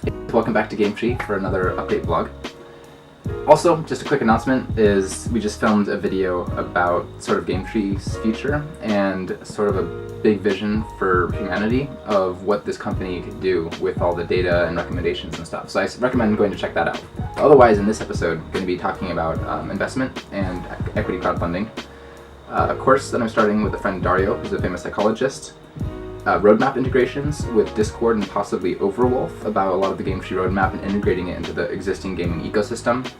Welcome back to GameTree for another update vlog. Also, just a quick announcement is we just filmed a video about sort of GameTree's future and sort of a big vision for humanity of what this company could do with all the data and recommendations and stuff. So I recommend going to check that out. Otherwise, in this episode, I'm going to be talking about investment and equity crowdfunding. A course that I'm starting with a friend Dario, who's a famous psychologist. Roadmap integrations with Discord and possibly Overwolf about a lot of the GameTree roadmap and integrating it into the existing gaming ecosystem.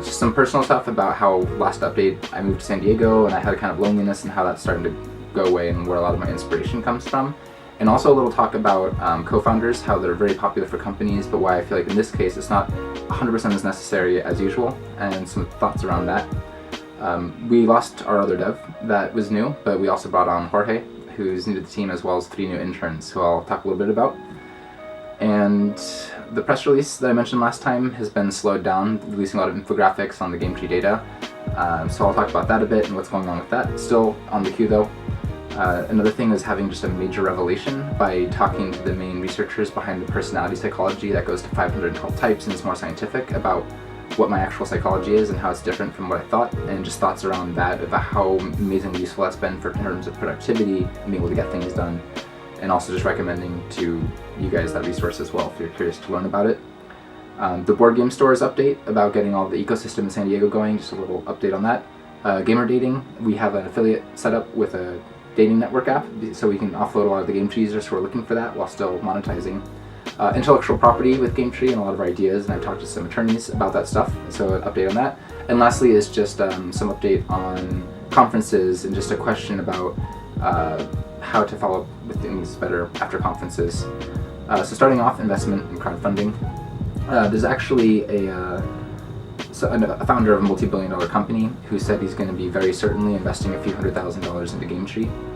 Just some personal stuff about how last update I moved to San Diego and I had a kind of loneliness and how that's starting to go away and where a lot of my inspiration comes from. And also a little talk about co-founders, how they're very popular for companies, but why I feel like in this case it's not 100% as necessary as usual, and some thoughts around that. We lost our other dev that was new, but we also brought on Jorge, who's new to the team, as well as 3 new interns, who I'll talk a little bit about. And the press release that I mentioned last time has been slowed down, releasing a lot of infographics on the GameTree data. So I'll talk about that a bit and what's going on with that. Still on the queue though. Another thing is having just a major revelation by talking to the main researchers behind the personality psychology that goes to 512 types and is more scientific about what my actual psychology is and how it's different from what I thought, and just thoughts around that about how amazingly useful that's been for in terms of productivity and being able to get things done, and also just recommending to you guys that resource as well if you're curious to learn about it. The board game stores update about getting all the ecosystem in San Diego going, just a little update on that. Gamer dating, we have an affiliate set up with a dating network app so we can offload a lot of the GameTree users who are looking for that while still monetizing. Intellectual property with GameTree and a lot of our ideas, and I've talked to some attorneys about that stuff, so an update on that. And lastly is just some update on conferences and just a question about how to follow up with things better after conferences. So starting off, investment and crowdfunding. There's actually a founder of a multi-billion-dollar company who said he's going to be very certainly investing a few $100,000 into GameTree.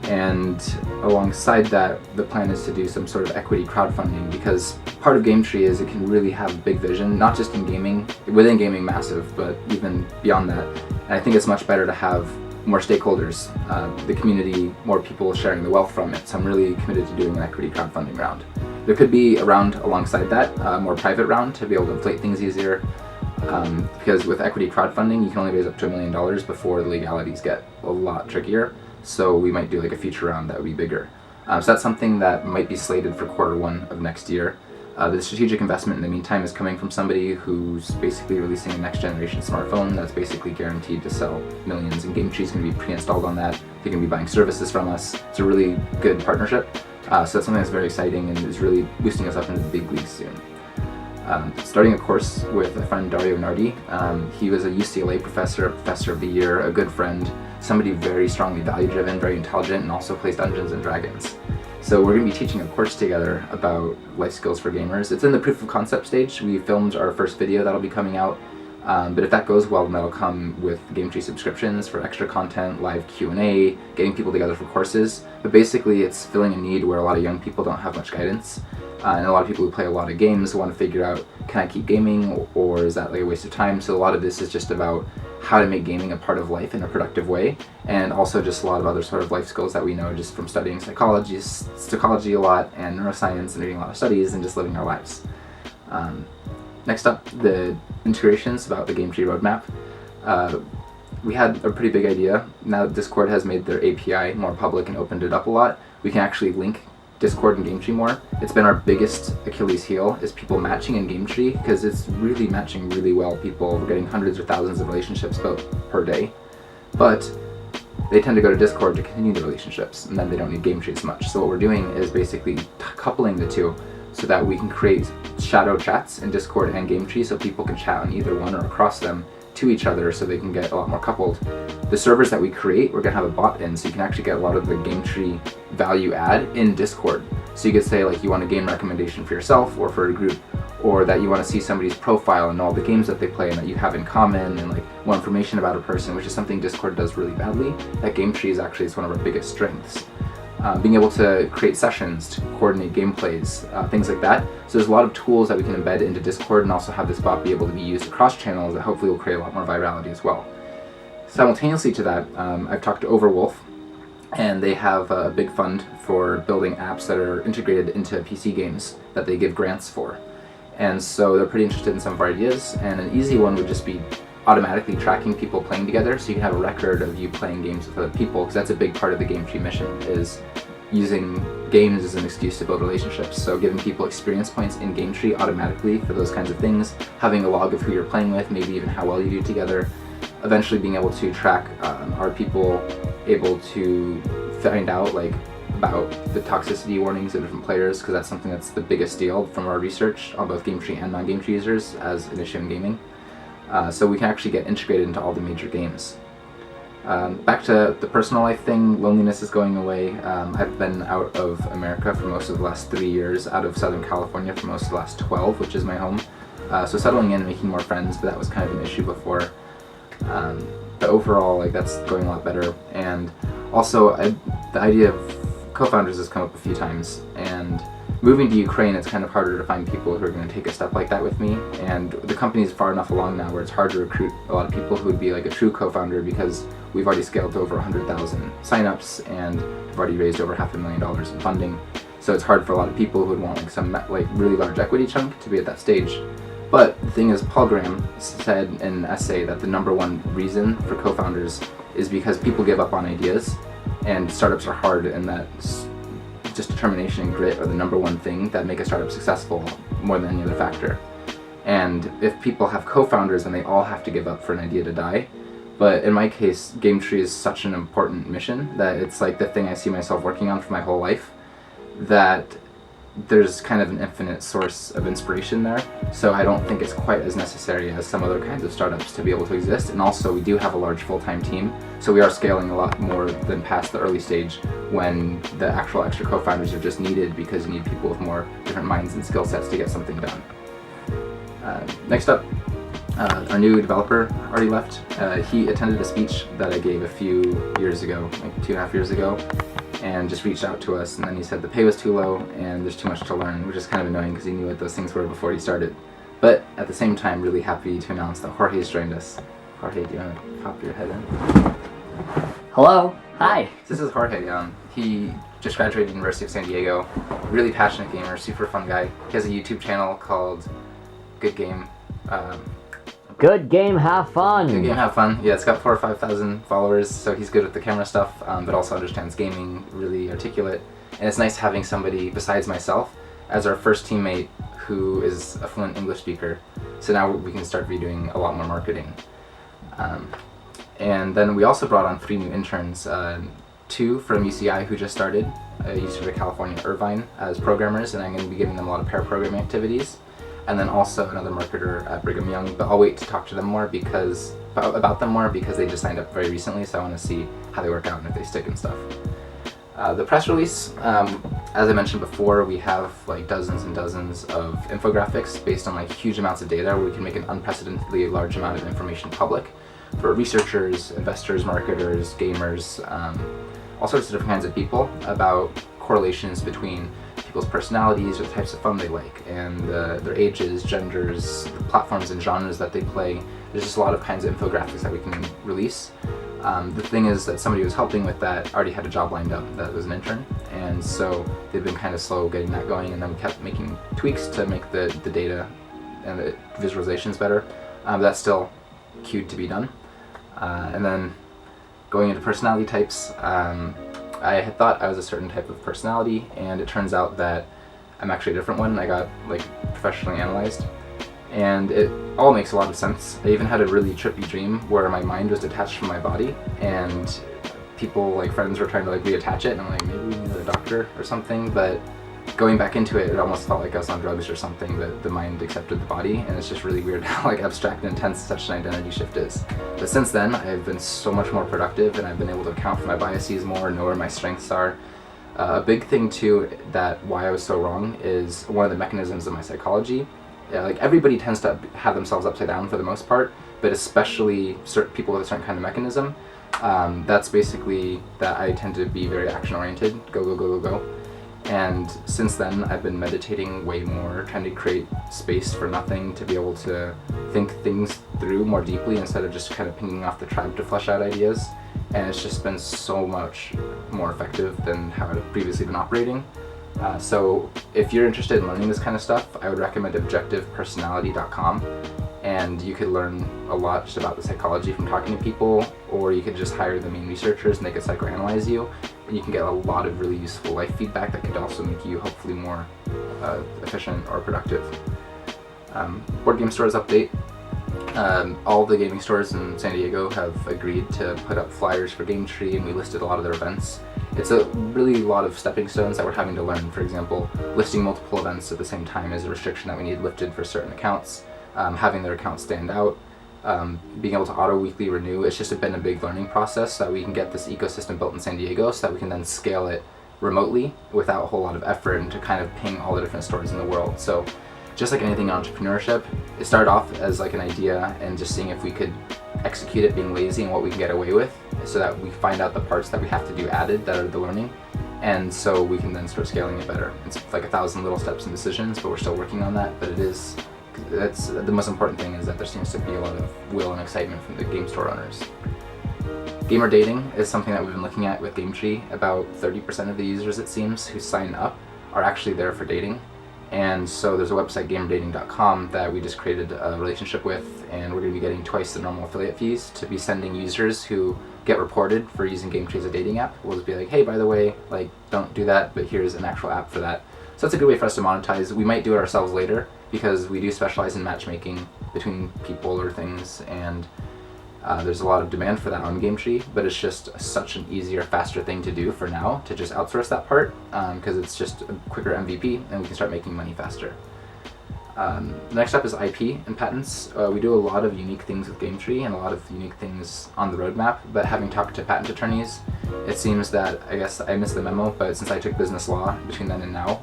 And alongside that, the plan is to do some sort of equity crowdfunding, because part of GameTree is it can really have a big vision, not just in gaming, within gaming massive, but even beyond that. And I think it's much better to have more stakeholders, the community, more people sharing the wealth from it. So I'm really committed to doing an equity crowdfunding round. There could be a round alongside that, a more private round to be able to inflate things easier, because with equity crowdfunding you can only raise up to $1 million before the legalities get a lot trickier. So we might do like a future round that would be bigger. So that's something that might be slated for Q1 of next year. The strategic investment in the meantime is coming from somebody who's basically releasing a next generation smartphone that's basically guaranteed to sell millions, and GameTree is going to be pre-installed on that. They're going to be buying services from us. It's a really good partnership. So that's something that's very exciting and is really boosting us up into the big leagues soon. Starting a course with a friend, Dario Nardi. He was a UCLA professor of the year, a good friend, somebody very strongly value-driven, very intelligent, and also plays Dungeons and Dragons. So we're going to be teaching a course together about life skills for gamers. It's in the proof of concept stage. We filmed our first video that'll be coming out, but if that goes well, then that'll come with GameTree subscriptions for extra content, live Q&A, getting people together for courses. But basically it's filling a need where a lot of young people don't have much guidance. And a lot of people who play a lot of games want to figure out, can I keep gaming, or is that like a waste of time? So a lot of this is just about how to make gaming a part of life in a productive way, and also just a lot of other sort of life skills that we know just from studying psychology a lot, and neuroscience, and reading a lot of studies, and just living our lives. Next up, the integrations about the GameTree roadmap. We had a pretty big idea. Now that Discord has made their API more public and opened it up a lot, we can actually link Discord and GameTree more. It's been our biggest Achilles heel, is people matching in GameTree, because it's really matching really well. We're getting hundreds or thousands of relationships built per day, but they tend to go to Discord to continue the relationships, and then they don't need GameTree as much. So what we're doing is basically coupling the two so that we can create shadow chats in Discord and GameTree so people can chat on either one or across them to each other, so they can get a lot more coupled. The servers that we create, we're going to have a bot in, so you can actually get a lot of the GameTree value add in Discord. So you could say like you want a game recommendation for yourself or for a group, or that you want to see somebody's profile and all the games that they play and that you have in common, and like more information about a person, which is something Discord does really badly. That GameTree is actually one of our biggest strengths. Being able to create sessions, to coordinate gameplays, things like that. So there's a lot of tools that we can embed into Discord, and also have this bot be able to be used across channels that hopefully will create a lot more virality as well. Simultaneously to that, I've talked to Overwolf, and they have a big fund for building apps that are integrated into PC games that they give grants for. And so they're pretty interested in some of our ideas, and an easy one would just be automatically tracking people playing together, so you can have a record of you playing games with other people, because that's a big part of the GameTree mission, is using games as an excuse to build relationships. So giving people experience points in GameTree automatically for those kinds of things, having a log of who you're playing with, maybe even how well you do together, eventually being able to track are people able to find out like about the toxicity warnings of different players, because that's something that's the biggest deal from our research on both GameTree and non-GameTree users as an issue in gaming. So we can actually get integrated into all the major games. Back to the personal life thing, loneliness is going away. I've been out of America for most of the last 3 years, out of Southern California for most of the last 12, which is my home. So settling in, making more friends, but that was kind of an issue before. But overall, like, that's going a lot better. And also, the idea of co-founders has come up a few times, and moving to Ukraine, it's kind of harder to find people who are going to take a step like that with me, and the company is far enough along now where it's hard to recruit a lot of people who would be like a true co-founder, because we've already scaled to over 100,000 signups and we've already raised over $500,000 in funding. So it's hard for a lot of people who would want like some really large equity chunk to be at that stage. But the thing is, Paul Graham said in an essay that the #1 reason for co-founders is because people give up on ideas, and startups are hard, and that just determination and grit are the #1 thing that make a startup successful more than any other factor. And if people have co-founders, then they all have to give up for an idea to die. But in my case, GameTree is such an important mission that it's like the thing I see myself working on for my whole life, that there's kind of an infinite source of inspiration there. So I don't think it's quite as necessary as some other kinds of startups to be able to exist. And also, we do have a large full-time team, so we are scaling a lot more than past the early stage, when the actual extra co-founders are just needed because you need people with more different minds and skill sets to get something done. Next up, our new developer already left. He attended a speech that I gave a few years ago, like 2.5 years ago, and just reached out to us, and then he said the pay was too low and there's too much to learn, which is kind of annoying because he knew what those things were before he started. But at the same time, really happy to announce that Jorge's joined us. Jorge, do you want to pop your head in? Hello. Hi. This is Jorge. He just graduated University of San Diego. Really passionate gamer, super fun guy. He has a YouTube channel called Good Game. Good Game, Have Fun. Good Game, Have Fun. Yeah, it's got 4,000 or 5,000 followers, so he's good with the camera stuff, but also understands gaming, really articulate. And it's nice having somebody besides myself as our first teammate who is a fluent English speaker. So now we can start redoing a lot more marketing. And then we also brought on 3 new interns, 2 from UCI who just started, University of California, Irvine, as programmers, and I'm going to be giving them a lot of pair programming activities. And then also another marketer at Brigham Young, but I'll wait to talk to them more about them more because they just signed up very recently, so I want to see how they work out and if they stick and stuff. The press release, as I mentioned before, we have like dozens and dozens of infographics based on like huge amounts of data where we can make an unprecedentedly large amount of information public for researchers, investors, marketers, gamers, all sorts of different kinds of people, about correlations between people's personalities or the types of fun they like, and their ages, genders, the platforms and genres that they play. There's just a lot of kinds of infographics that we can release. The thing is that somebody who was helping with that already had a job lined up that was an intern, and so they've been kind of slow getting that going, and then we kept making tweaks to make the data and the visualizations better. That's still queued to be done. And then going into personality types, I had thought I was a certain type of personality, and it turns out that I'm actually a different one. I got like professionally analyzed, and it all makes a lot of sense. I even had a really trippy dream where my mind was detached from my body, and people, like friends, were trying to like reattach it, and I'm like, maybe we need a doctor or something. But going back into it, it almost felt like I was on drugs or something, that the mind accepted the body, and it's just really weird how like abstract and intense such an identity shift is. But since then, I've been so much more productive, and I've been able to account for my biases more, know where my strengths are. A big thing too, that why I was so wrong, is one of the mechanisms of my psychology. Like everybody tends to have themselves upside down for the most part, but especially certain people with a certain kind of mechanism. That's basically that I tend to be very action oriented, go, go, go, go, go. And since then, I've been meditating way more, trying to create space for nothing, to be able to think things through more deeply instead of just kind of pinging off the tribe to flesh out ideas. And it's just been so much more effective than how I've previously been operating. So if you're interested in learning this kind of stuff, I would recommend objectivepersonality.com. And you could learn a lot just about the psychology from talking to people, or you could just hire the main researchers and they could psychoanalyze you, and you can get a lot of really useful life feedback that could also make you hopefully more efficient or productive. Board game stores update. All the gaming stores in San Diego have agreed to put up flyers for GameTree, and we listed a lot of their events. It's a really lot of stepping stones that we're having to learn. For example, listing multiple events at the same time is a restriction that we need lifted for certain accounts. Having their accounts stand out, being able to auto-weekly renew. It's just been a big learning process so that we can get this ecosystem built in San Diego so that we can then scale it remotely without a whole lot of effort and to kind of ping all the different stores in the world. So just like anything in entrepreneurship, it started off as like an idea and just seeing if we could execute it, being lazy, and what we can get away with, so that we find out the parts that we have to do added that are the learning, and so we can then start scaling it better. It's like 1,000 little steps and decisions, but we're still working on that. But that's the most important thing, is that there seems to be a lot of will and excitement from the game store owners. Gamer dating is something that we've been looking at with GameTree. About 30% of the users, it seems, who sign up are actually there for dating. And so there's a website, gamerdating.com, that we just created a relationship with, and we're going to be getting twice the normal affiliate fees to be sending users who get reported for using GameTree as a dating app. We'll just be like, hey, by the way, like, don't do that, but here's an actual app for that. So that's a good way for us to monetize. We might do it ourselves later, because we do specialize in matchmaking between people or things, and there's a lot of demand for that on GameTree, but it's just such an easier, faster thing to do for now, to just outsource that part, because it's just a quicker MVP and we can start making money faster. Next up is IP and patents. We do a lot of unique things with GameTree and a lot of unique things on the roadmap, but having talked to patent attorneys, it seems that, I guess I missed the memo, but since I took business law between then and now,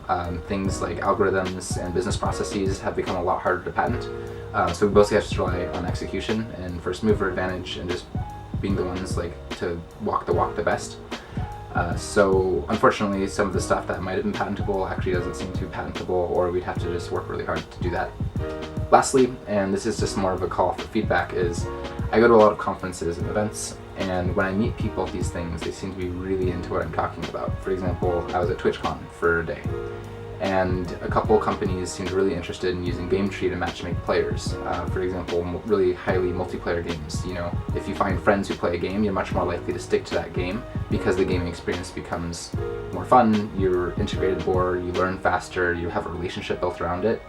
things like algorithms and business processes have become a lot harder to patent. So we mostly have to rely on execution and first mover advantage and just being the ones like to walk the walk the best. So unfortunately, some of the stuff that might have been patentable actually doesn't seem to be patentable, or we'd have to just work really hard to do that. Lastly, and this is just more of a call for feedback, is I go to a lot of conferences and events, and when I meet people at these things, they seem to be really into what I'm talking about. For example, I was at TwitchCon for a day, and a couple companies seemed really interested in using GameTree to matchmake players. For example, really highly multiplayer games. You know, if you find friends who play a game, you're much more likely to stick to that game because the gaming experience becomes more fun, you're integrated more, you learn faster, you have a relationship built around it.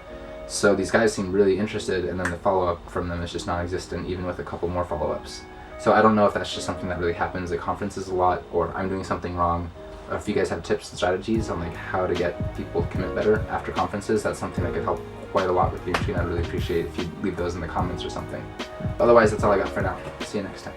So these guys seem really interested, and then the follow-up from them is just non-existent, even with a couple more follow-ups. So I don't know if that's just something that really happens at conferences a lot, or I'm doing something wrong. If you guys have tips and strategies on like how to get people to commit better after conferences, that's something that could help quite a lot with GameTree, and I'd really appreciate if you leave those in the comments or something. Otherwise, that's all I got for now. See you next time.